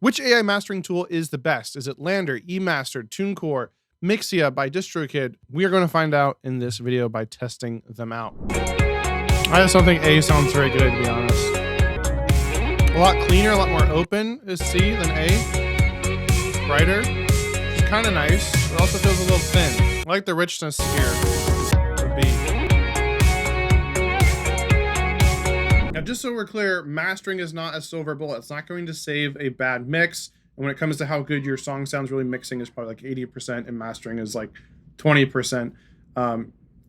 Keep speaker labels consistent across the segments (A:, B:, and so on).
A: Which AI mastering tool is the best? Is it LANDR, Emastered, Tunecore, Mixea by DistroKid? We are going to find out in this video by testing them out. I just don't think A sounds very good, to be honest. A lot cleaner, a lot more open is C than A. Brighter, which is kind of nice, but also feels a little thin. I like the richness here of B. Now, just so we're clear, mastering is not a silver bullet. It's not going to save a bad mix. And when it comes to how good your song sounds, really mixing is probably like 80% and mastering is like 20%,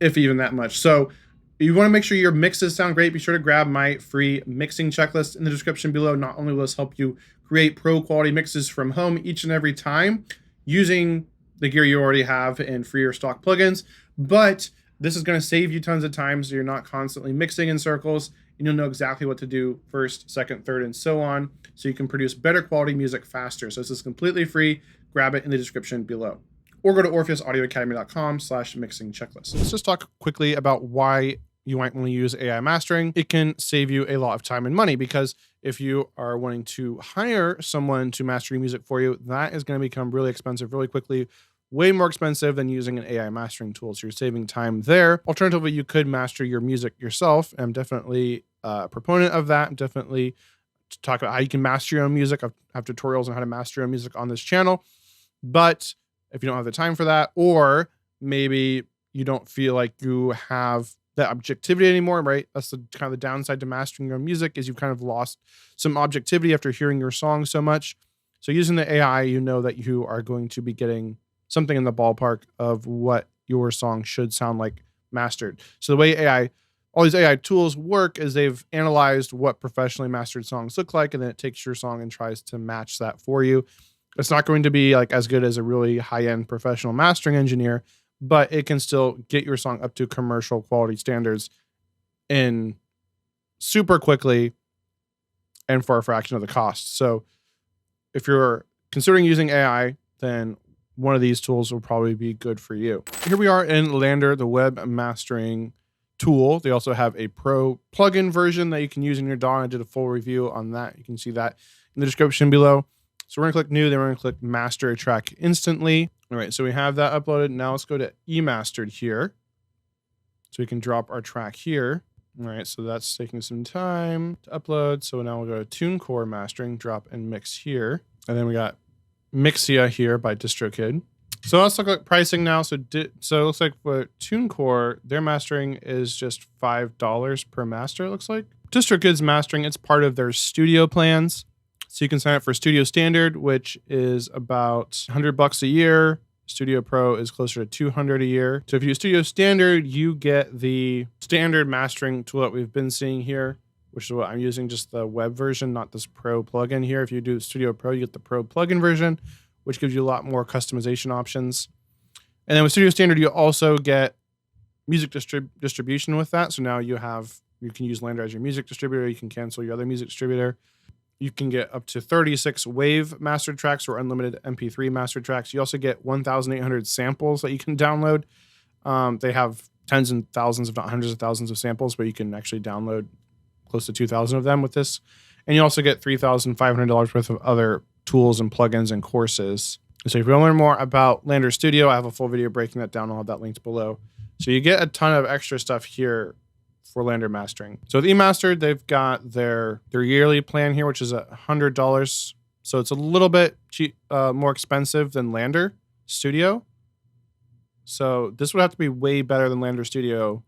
A: if even that much. So you want to make sure your mixes sound great. Be sure to grab my free mixing checklist in the description below. Not only will this help you create pro quality mixes from home each and every time using the gear you already have in free or stock plugins, but this is going to save you tons of time so you're not constantly mixing in circles, and you'll know exactly what to do first, second, third, and so on, so you can produce better quality music faster. So this is completely free. Grab it in the description below. Or go to orpheusaudioacademy.com/mixing checklist. Let's just talk quickly about why you might want to use AI mastering. It can save you a lot of time and money, because if you are wanting to hire someone to master your music for you, that is going to become really expensive really quickly. Way more expensive than using an AI mastering tool. So you're saving time there. Alternatively, you could master your music yourself. I'm definitely a proponent of that. I'm definitely to talk about how you can master your own music. I have tutorials on how to master your own music on this channel. But if you don't have the time for that, or maybe you don't feel like you have that objectivity anymore, right? That's the kind of the downside to mastering your own music, is you've kind of lost some objectivity after hearing your song so much. So using the AI, you know that you are going to be getting something in the ballpark of what your song should sound like mastered. So the way all these AI tools work is they've analyzed what professionally mastered songs look like, and then it takes your song and tries to match that for you. It's not going to be like as good as a really high-end professional mastering engineer, but it can still get your song up to commercial quality standards in super quickly and for a fraction of the cost. So if you're considering using AI, then one of these tools will probably be good for you. Here we are in LANDR, the web mastering tool. They also have a pro plugin version that you can use in your DAW. I did a full review on that. You can see that in the description below. So we're gonna click new, then we're gonna click master a track instantly. All right, so we have that uploaded. Now let's go to Emastered here. So we can drop our track here. All right, so that's taking some time to upload. So now we'll go to Tunecore mastering, drop and mix here. And then we got Mixea here by DistroKid. So let's look at pricing now. So it looks like for Tunecore, their mastering is just $5 per master, it looks like. DistroKid's mastering, it's part of their studio plans. So you can sign up for Studio Standard, which is about $100 a year. Studio Pro is closer to $200 a year. So if you use Studio Standard, you get the standard mastering tool that we've been seeing here, which is what I'm using, just the web version, not this Pro plugin here. If you do Studio Pro, you get the Pro plugin version, which gives you a lot more customization options. And then with Studio Standard, you also get music distribution with that. So now you can use LANDR as your music distributor. You can cancel your other music distributor. You can get up to 36 WAV mastered tracks or unlimited MP3 mastered tracks. You also get 1,800 samples that you can download. They have tens and thousands, if not hundreds of thousands of samples, but you can actually download close to 2,000 of them with this. And you also get $3,500 worth of other tools and plugins and courses. So if you want to learn more about LANDR Studio, I have a full video breaking that down. I'll have that linked below. So you get a ton of extra stuff here for LANDR mastering. So with Emastered, they've got their yearly plan here, which is $100. So it's a little bit cheap, more expensive than LANDR Studio. So this would have to be way better than LANDR Studio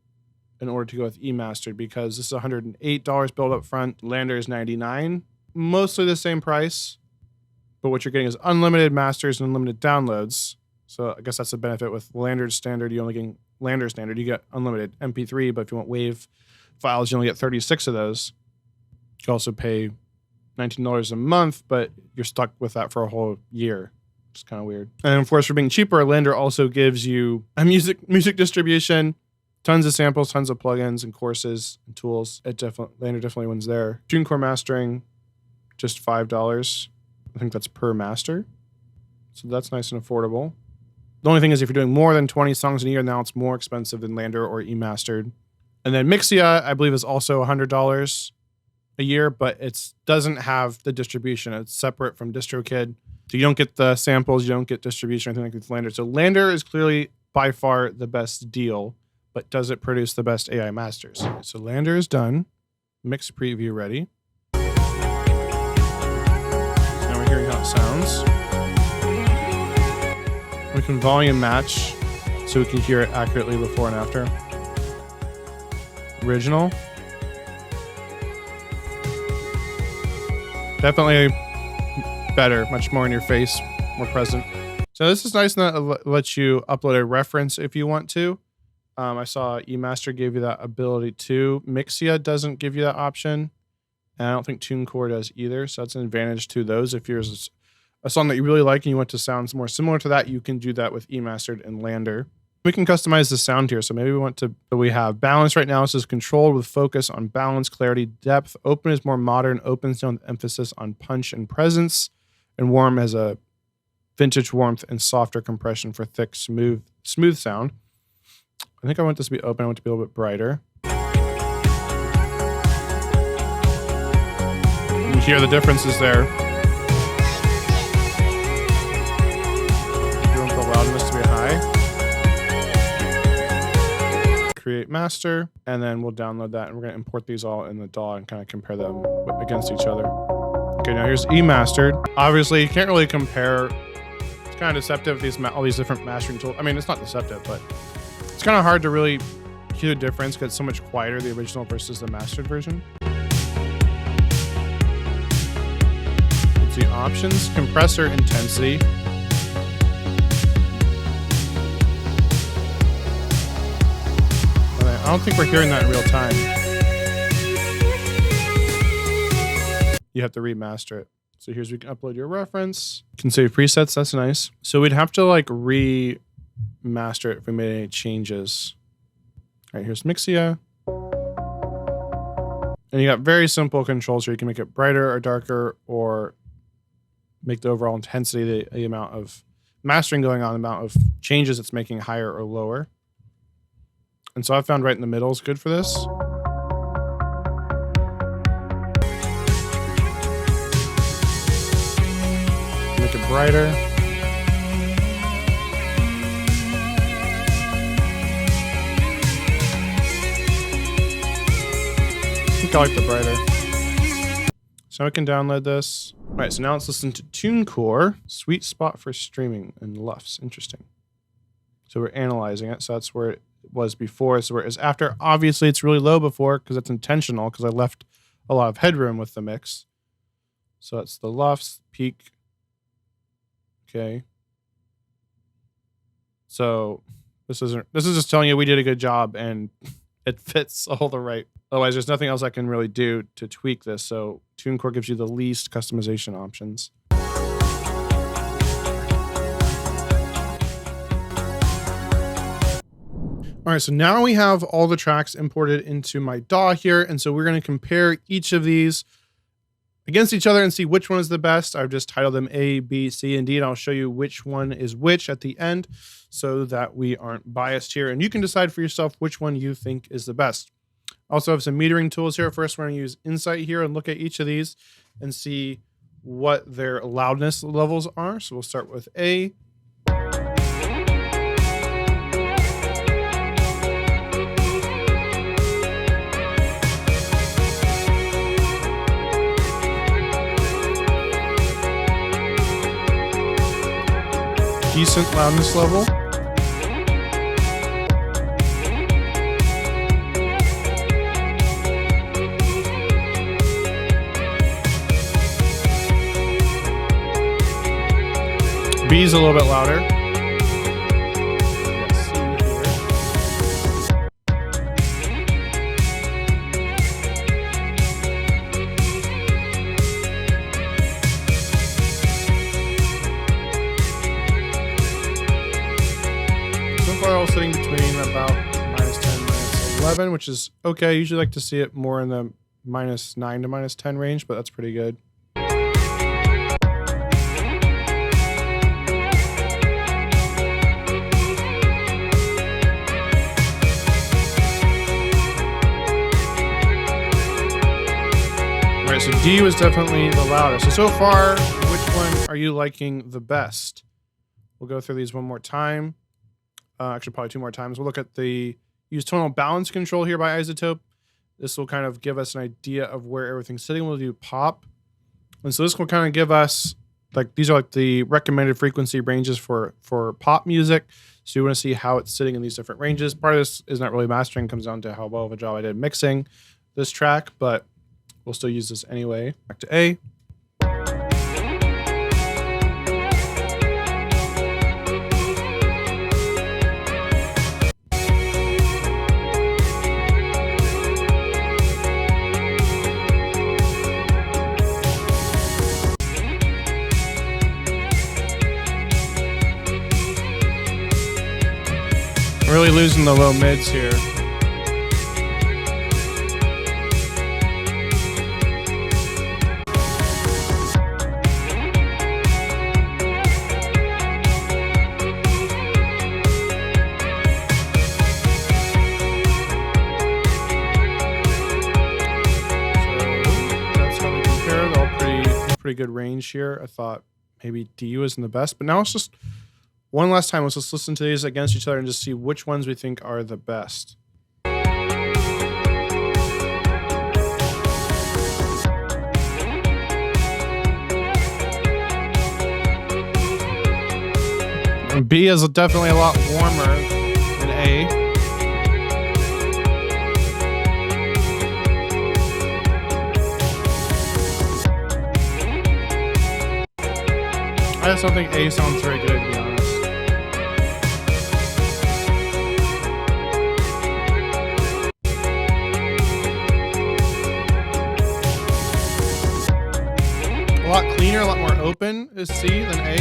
A: in order to go with Emastered, because this is $108 billed up front. LANDR is $99, mostly the same price, but what you're getting is unlimited masters and unlimited downloads. So I guess that's the benefit with LANDR Standard. You only get LANDR Standard, you get unlimited MP3, but if you want WAV files, you only get 36 of those. You can also pay $19 a month, but you're stuck with that for a whole year. It's kind of weird. And of course, for being cheaper, LANDR also gives you a music distribution, tons of samples, tons of plugins and courses and tools. LANDR definitely wins there. Tunecore mastering, just $5. I think that's per master. So that's nice and affordable. The only thing is if you're doing more than 20 songs in a year, now it's more expensive than LANDR or Emastered. And then Mixea, I believe, is also $100. a year, but it doesn't have the distribution. It's separate from DistroKid. So you don't get the samples, you don't get distribution, anything like with LANDR. So LANDR is clearly by far the best deal, but does it produce the best AI masters? So LANDR is done. Mix preview ready. So now we're hearing how it sounds. We can volume match so we can hear it accurately before and after. Original. Definitely better, much more in your face, more present. So this is nice that it lets you upload a reference if you want to. I saw Emastered gave you that ability too. Mixea doesn't give you that option. And I don't think Tunecore does either. So that's an advantage to those. If there's a song that you really like and you want to sound more similar to that, you can do that with Emastered and LANDR. We can customize the sound here. So maybe we have balance right now. This is controlled with focus on balance, clarity, depth. Open is more modern. Open's down with emphasis on punch and presence. And warm has a vintage warmth and softer compression for thick, smooth sound. I think I want this to be open. I want it to be a little bit brighter. You hear the differences there. You want the loudness to be high. Create master, and then we'll download that, and we're going to import these all in the DAW and kind of compare them against each other. Okay, now here's Emastered. Obviously, you can't really compare. It's kind of deceptive, all these different mastering tools. I mean, it's not deceptive, but it's kind of hard to really hear the difference because it's so much quieter, the original versus the mastered version. Let's see, options, compressor intensity. I don't think we're hearing that in real time. You have to remaster it. So here's, we can upload your reference. You can save presets, that's nice. So we'd have to like remaster it if we made any changes. All right, here's Mixea. And you got very simple controls here. You can make it brighter or darker or make the overall intensity, the amount of mastering going on, the amount of changes it's making higher or lower. And so I found right in the middle is good for this. Make it brighter. I think I like the brighter. So I can download this. All right, so now let's listen to Tunecore. Sweet spot for streaming and LUFS. Interesting. So we're analyzing it. So that's where it was before. So where it is after. Obviously, it's really low before because that's intentional because I left a lot of headroom with the mix. So that's the LUFS, peak. Okay. So this is just telling you we did a good job and it fits all the right. Otherwise, there's nothing else I can really do to tweak this. So Tunecore gives you the least customization options. All right, so now we have all the tracks imported into my DAW here. And so we're going to compare each of these against each other and see which one is the best. I've just titled them A, B, C, and D, and I'll show you which one is which at the end so that we aren't biased here. And you can decide for yourself which one you think is the best. I also have some metering tools here. First, we're going to use Insight here and look at each of these and see what their loudness levels are. So we'll start with A. Decent loudness level. B is a little bit louder. Let's see here. So far, I was sitting between about -10, -11, which is okay. I usually like to see it more in the -9 to -10 range, but that's pretty good. so D was definitely the loudest. So far, which one are you liking the best? We'll go through these one more time. Actually, probably 2 more times. We'll look at the use tonal balance control here by Isotope. This will kind of give us an idea of where everything's sitting. We'll do pop. And so this will kind of give us, like, these are like the recommended frequency ranges for pop music. So you want to see how it's sitting in these different ranges. Part of this is not really mastering. It comes down to how well of a job I did mixing this track, but we'll still use this anyway. Back to A. I'm really losing the low mids here. Pretty good range here. I thought maybe D was in the best, but now it's just one last time. Let's just listen to these against each other and just see which ones we think are the best. And B is definitely a lot warmer than A. I just don't think A sounds very good, to be honest. A lot cleaner, a lot more open is C than A.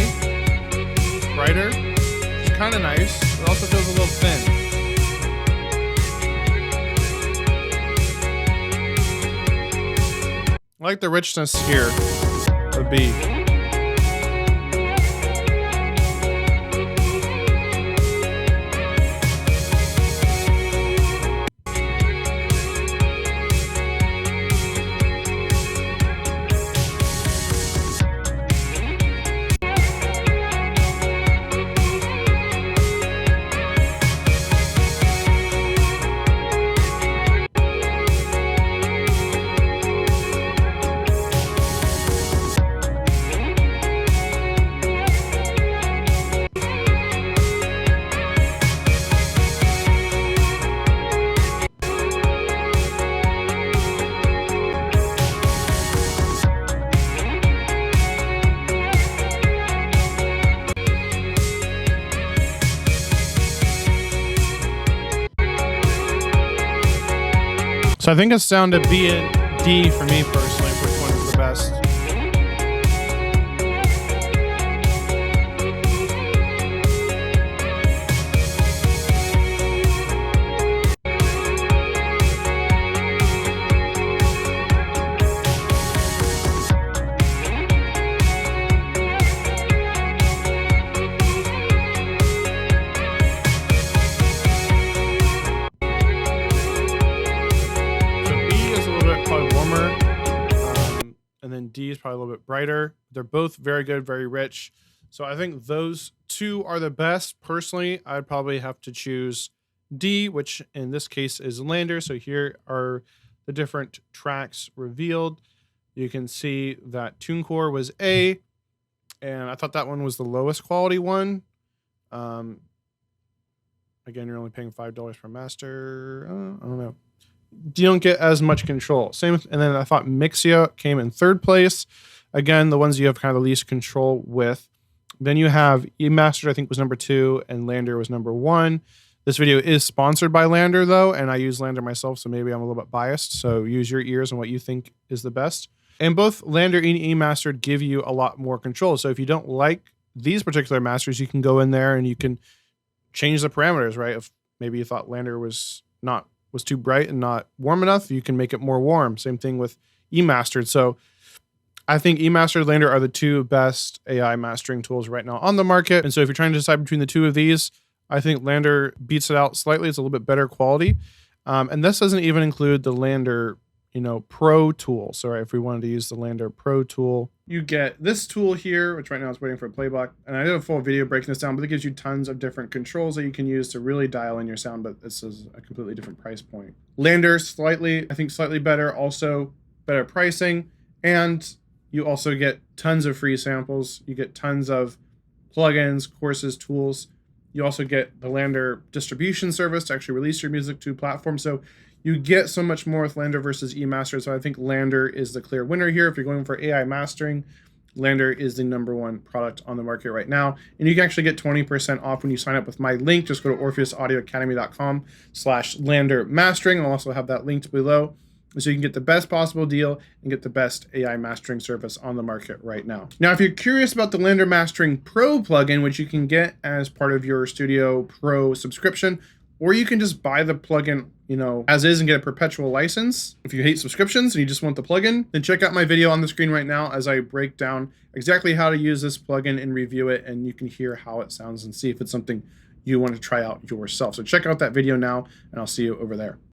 A: Brighter. It's kind of nice. It also feels a little thin. I like the richness here of B. So I think it's down to B and D for me personally, which one is the best. And then D is probably a little bit brighter. They're both very good, very rich. So I think those two are the best. Personally, I'd probably have to choose D, which in this case is LANDR. So here are the different tracks revealed. You can see that Tunecore was A, and I thought that one was the lowest quality one. Again, you're only paying $5 per master. I don't know. You don't get as much control. Same with, and then I thought Mixea came in third place. Again, the ones you have kind of the least control with. Then you have Emastered, I think was number 2, and LANDR was number 1. This video is sponsored by LANDR though, and I use LANDR myself, so maybe I'm a little bit biased. So use your ears on what you think is the best. And both LANDR and Emastered give you a lot more control. So if you don't like these particular masters, you can go in there and you can change the parameters, right? If maybe you thought LANDR was too bright and not warm enough, you can make it more warm. Same thing with Emastered. So I think Emastered and LANDR are the two best AI mastering tools right now on the market. And so if you're trying to decide between the two of these, I think LANDR beats it out slightly. It's a little bit better quality. And this doesn't even include the LANDR, Pro tool. So if we wanted to use the LANDR Pro tool, you get this tool here, which right now is waiting for a playback. And I did a full video breaking this down, but it gives you tons of different controls that you can use to really dial in your sound, but this is a completely different price point. LANDR, slightly better, also better pricing. And you also get tons of free samples. You get tons of plugins, courses, tools. You also get the LANDR distribution service to actually release your music to platforms. So you get so much more with LANDR versus Emastered. So I think LANDR is the clear winner here. If you're going for AI mastering, LANDR is the #1 product on the market right now. And you can actually get 20% off when you sign up with my link. Just go to orpheusaudioacademy.com/LANDR mastering. I'll also have that linked below, so you can get the best possible deal and get the best AI mastering service on the market right now. Now, if you're curious about the LANDR Mastering Pro plugin, which you can get as part of your Studio Pro subscription, or you can just buy the plugin, as is and get a perpetual license. If you hate subscriptions and you just want the plugin, then check out my video on the screen right now as I break down exactly how to use this plugin and review it, and you can hear how it sounds and see if it's something you want to try out yourself. So check out that video now, and I'll see you over there.